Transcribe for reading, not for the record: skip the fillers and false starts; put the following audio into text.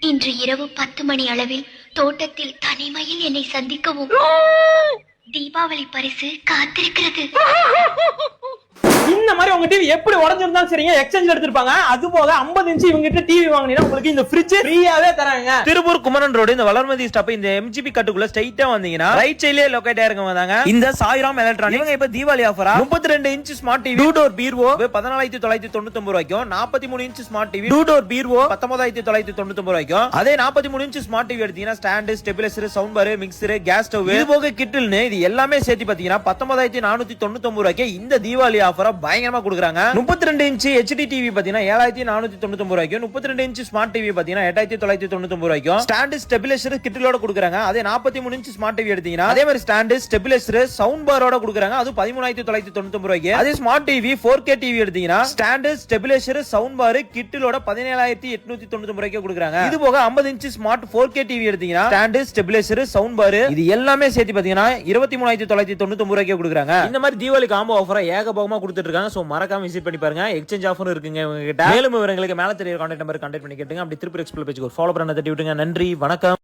இன்று இரவு 10 மணி அளவில் தோட்டத்தில் தனிமையில் என்னை சந்திக்கவும் தீபாவளி பரிசு காத்திருக்கிறது. இந்த மாதிரி உங்க டிவி எப்படி உடஞ்சிருந்தாலும் சரிங்க எக்ஸ்சேஞ்ச் எடுத்திருப்பாங்க. அது போக 50 இன்ச் இவங்க கிட்ட டிவி வாங்கினீங்கன்னா உங்களுக்கு இந்த ஃப்ரிட்ஜ் ஃப்ரீயாவே தராங்க. திருப்பூர் குமரன் ரோடு இந்த வளர்மதி ஸ்டாப் இந்த எம்ஜிபி கட்டுக்குள்ள ஸ்ட்ரைட்டா வந்தீங்கன்னா ரைட் சைடுலயே லொகேட் ஆயிருங்க வந்தாங்க. இந்த சாய்ராம் எலக்ட்ரானிக் இவங்க இப்ப தீபாவளி ஆஃபரா 32 inch smart TV 2 door bureau 14999 ரூபாய்க்கும், 43 inch smart TV 2 door bureau 19999 ரூபாய்க்கும், அதே 43 இன்ச் ஸ்மார்ட் டிவி எடுத்தீங்கன்னா stand, stabiliser, sound bar, mixer, gas stove இது போக கிட்டில்னு இது எல்லாமே சேர்த்து பாத்தீங்கன்னா 19499 ரூபாய்க்கு இந்த தீபாவளி ஆஃபரா பயங்கரமா கொடுக்குறாங்க. 32 இன்ச் HD டிவி பாத்தீங்கன்னா 7499 ரூபாய்க்கும், 32 இன்ச் ஸ்மார்ட் டிவி பாத்தீங்கன்னா 8999 ரூபாய்க்கும், ஸ்டாண்ட், ஸ்டெபிலைசர் கிட்டிலோட கொடுக்குறாங்க. அதே 43 இன்ச் ஸ்மார்ட் டிவி எடுத்தீங்கன்னா அதே மாதிரி ஸ்டாண்ட், ஸ்டெபிலைசர், சவுண்ட் பாரோட கொடுக்குறாங்க. அது 13999 ரூபாய்க்கு. அதே ஸ்மார்ட் டிவி 4K டிவி எடுத்தீங்கன்னா ஸ்டாண்ட், ஸ்டெபிலைசர், சவுண்ட் பார் கிட்டிலோட 17899 ரூபாய்க்கு கொடுக்குறாங்க. இது போக 50 இன்ச் ஸ்மார்ட் 4K டிவி எடுத்தீங்கன்னா ஸ்டாண்ட், ஸ்டெபிலைசர், சவுண்ட் பார் இது எல்லாமே சேர்த்து பாத்தீங்கன்னா 23999 ரூபாய்க்கு கொடுக்குறாங்க. இந்த மாதிரி தீபாவளி காம்போ ஆஃபரா ஏகபோகமா கொடுத்துட்டு இருக்காங்க. சோ மறக்காம விசிட் பண்ணி பாருங்க. எக்ஸ்சேஞ்ச் ஆஃபர் இருக்குங்க இவங்க கிட்ட. மேலும் விவரங்களுக்கு மேல தெரிய கான்டாக்ட் நம்பர் கான்டாக்ட் பண்ணி கேட்டுங்க. அப்படி திருப்பி எக்ஸ்ப்ளோர் பேஜ்க்கு ஒரு ஃபாலோ பண்ண தட்டி விட்டுங்க. நன்றி, வணக்கம்.